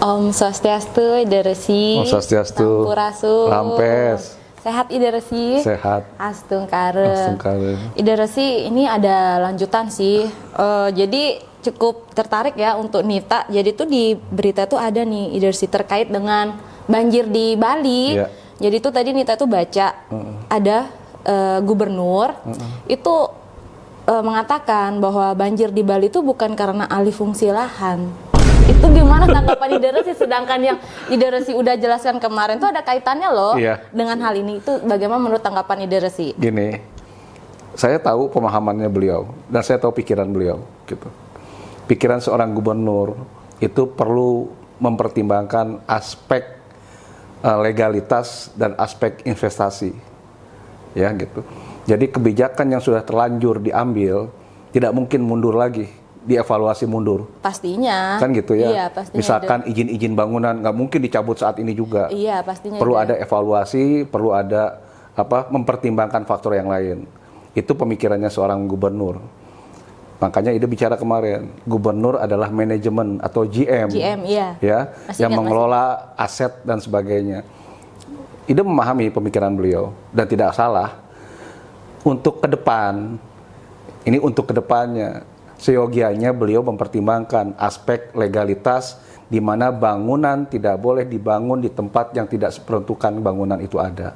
Om Swastiastu, Ida Resi. Om Swastiastu. Sampurasun. Lampes. Sehat Ida Resi? Sehat. Astungkare. Astungkare. Ida Resi, ini ada lanjutan sih. Jadi cukup tertarik ya untuk Nita. Jadi tuh di berita tuh ada nih Ida Resi terkait dengan banjir di Bali. Iya. Jadi tuh tadi Nita tuh baca ada gubernur itu mengatakan bahwa banjir di Bali itu bukan karena alih fungsi lahan. Itu gimana tanggapan Ida Resi? Sedangkan yang Ida Resi udah jelaskan kemarin tuh ada kaitannya loh dengan hal ini. Itu bagaimana menurut tanggapan Ida Resi? Gini, saya tahu pemahamannya beliau dan saya tahu pikiran beliau. Gitu. Pikiran seorang gubernur itu perlu mempertimbangkan aspek legalitas dan aspek investasi, ya gitu. Jadi kebijakan yang sudah terlanjur diambil tidak mungkin mundur lagi, dievaluasi mundur. Pastinya. Kan gitu ya. Iya, pastinya. Misalkan izin-izin bangunan nggak mungkin dicabut saat ini juga. Iya, pastinya. Perlu ada evaluasi, perlu ada mempertimbangkan faktor yang lain. Itu pemikirannya seorang gubernur. Makanya Ida bicara kemarin, gubernur adalah manajemen atau GM. GM, iya. Ya, yang mengelola aset dan sebagainya. Ida memahami pemikiran beliau dan tidak salah. Untuk ke depan, ini untuk kedepannya, seyogianya beliau mempertimbangkan aspek legalitas di mana bangunan tidak boleh dibangun di tempat yang tidak seperuntukan bangunan itu ada.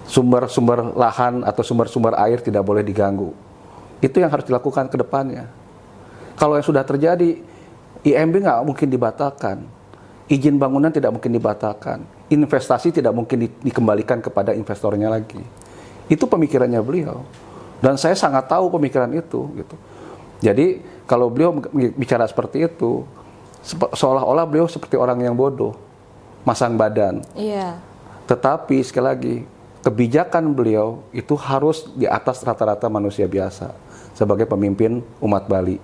Sumber-sumber lahan atau sumber-sumber air tidak boleh diganggu. Itu yang harus dilakukan ke depannya. Kalau yang sudah terjadi, IMB nggak mungkin dibatalkan. Izin bangunan tidak mungkin dibatalkan. Investasi tidak mungkin dikembalikan kepada investornya lagi. Itu pemikirannya beliau. Dan saya sangat tahu pemikiran itu. Gitu. Jadi kalau beliau bicara seperti itu, seolah-olah beliau seperti orang yang bodoh, masang badan. Iya. Tetapi sekali lagi, kebijakan beliau itu harus di atas rata-rata manusia biasa sebagai pemimpin umat Bali.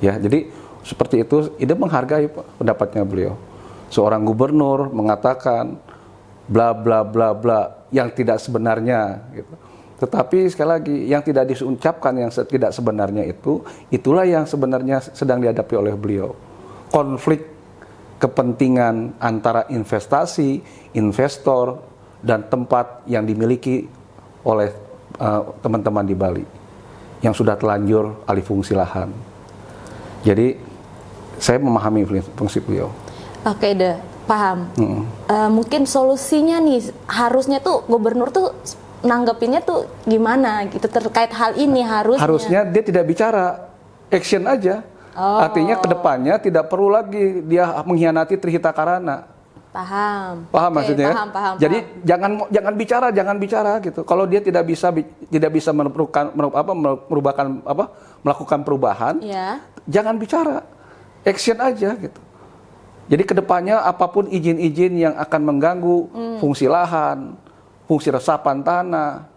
Ya, jadi seperti itu. Ida menghargai pendapatnya beliau. Seorang gubernur mengatakan bla bla bla bla yang tidak sebenarnya gitu. Tetapi sekali lagi yang tidak diucapkan yang tidak sebenarnya itulah yang sebenarnya sedang dihadapi oleh beliau. Konflik kepentingan antara investasi, investor dan tempat yang dimiliki oleh teman-teman di Bali yang sudah terlanjur alih fungsi lahan. Jadi saya memahami fungsi beliau. Oke deh, paham. Mungkin solusinya nih harusnya tuh gubernur tuh nanggepinnya tuh gimana gitu terkait hal ini harusnya dia tidak bicara, action aja. Artinya kedepannya tidak perlu lagi dia mengkhianati Trihita Karana. Paham Maksudnya. Paham. Jadi jangan bicara gitu. Kalau dia tidak bisa melakukan perubahan, jangan bicara, action aja gitu. Jadi kedepannya apapun izin-izin yang akan mengganggu fungsi lahan, fungsi resapan tanah,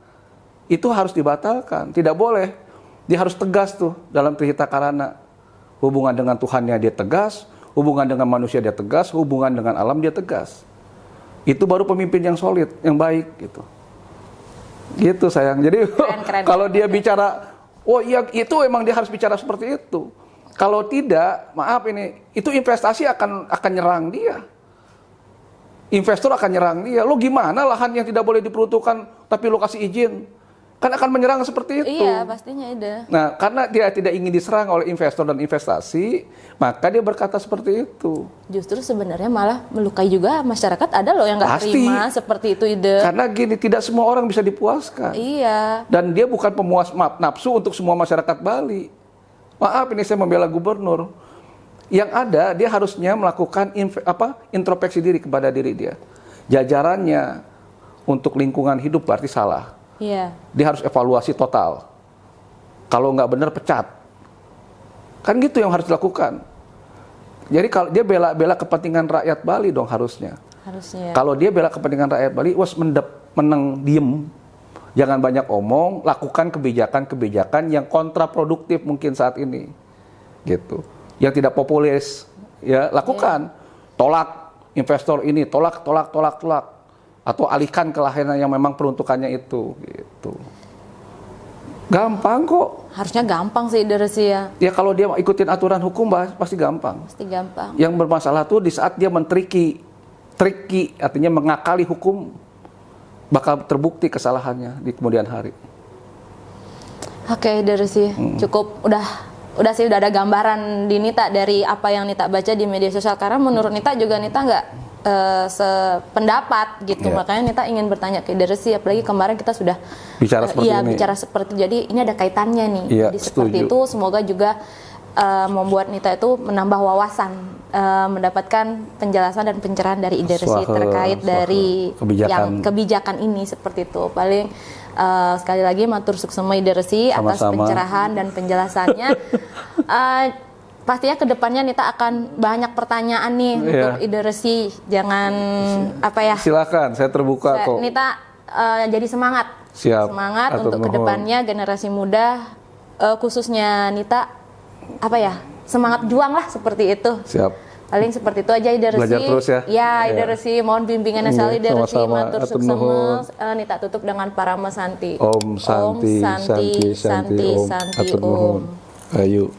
itu harus dibatalkan. Tidak boleh. Dia harus tegas tuh dalam Trihita Karana. Hubungan dengan Tuhannya dia tegas, hubungan dengan manusia dia tegas, hubungan dengan alam dia tegas. Itu baru pemimpin yang solid, yang baik gitu. Gitu sayang. Jadi kalau dia bicara, oh iya itu emang dia harus bicara seperti itu. Kalau tidak, maaf ini, itu investasi akan nyerang dia. Investor akan nyerang dia. Lo gimana lahan yang tidak boleh diperuntukkan tapi lo kasih izin? Kan akan menyerang seperti itu. Iya, pastinya ada. Nah, karena dia tidak ingin diserang oleh investor dan investasi, maka dia berkata seperti itu. Justru sebenarnya malah melukai juga masyarakat. Ada loh yang nggak terima seperti itu, Ida. Karena gini, tidak semua orang bisa dipuaskan. Iya. Dan dia bukan pemuas nafsu untuk semua masyarakat Bali. Maaf, ini saya membela gubernur. Yang ada, dia harusnya melakukan introspeksi diri kepada diri dia. Jajarannya untuk lingkungan hidup berarti salah. Iya. Dia harus evaluasi total. Kalau nggak benar pecat. Kan gitu yang harus dilakukan. Jadi kalau dia bela kepentingan rakyat Bali dong harusnya. Harusnya. Kalau dia bela kepentingan rakyat Bali, menang diem. Jangan banyak omong, lakukan kebijakan-kebijakan yang kontraproduktif mungkin saat ini. Gitu. Yang tidak populis, ya lakukan. Tolak investor ini, tolak. Atau alihkan ke lahan yang memang peruntukannya itu. Gitu. Gampang kok. Harusnya gampang sih Idaresi ya. Ya kalau dia ikutin aturan hukum pasti gampang. Pasti gampang. Yang bermasalah tuh di saat dia tricky artinya mengakali hukum, bakal terbukti kesalahannya di kemudian hari. Oke, Idaresi, cukup udah sih udah ada gambaran di Nita dari apa yang Nita baca di media sosial, karena menurut Nita juga Nita nggak sependapat gitu. Makanya Nita ingin bertanya ke Idaresi, apalagi kemarin kita sudah bicara seperti ini. bicara seperti, jadi ini ada kaitannya nih. Jadi seperti setuju. itu, semoga juga membuat Nita itu menambah wawasan, mendapatkan penjelasan dan pencerahan dari Idaresi terkait dari kebijakan ini seperti itu. Paling sekali lagi matur suksema Idaresi atas pencerahan dan penjelasannya. Pastinya kedepannya Nita akan banyak pertanyaan nih untuk Idaresi. Jangan apa ya? Silakan, saya terbuka kok. Nita jadi semangat. Siap. Semangat untuk kedepannya generasi muda, khususnya Nita apa ya? Semangat juang lah seperti itu. Siap. Paling seperti itu aja Idaresi. Belajar terus ya. Ya Idaresi, mohon bimbingannya sekali Idaresi. Matur suksema. Nita tutup dengan Parama Santi. Om Santi, Santi, Santi, Santi, Om. Santi, Atur nuhun. Om. Ayu.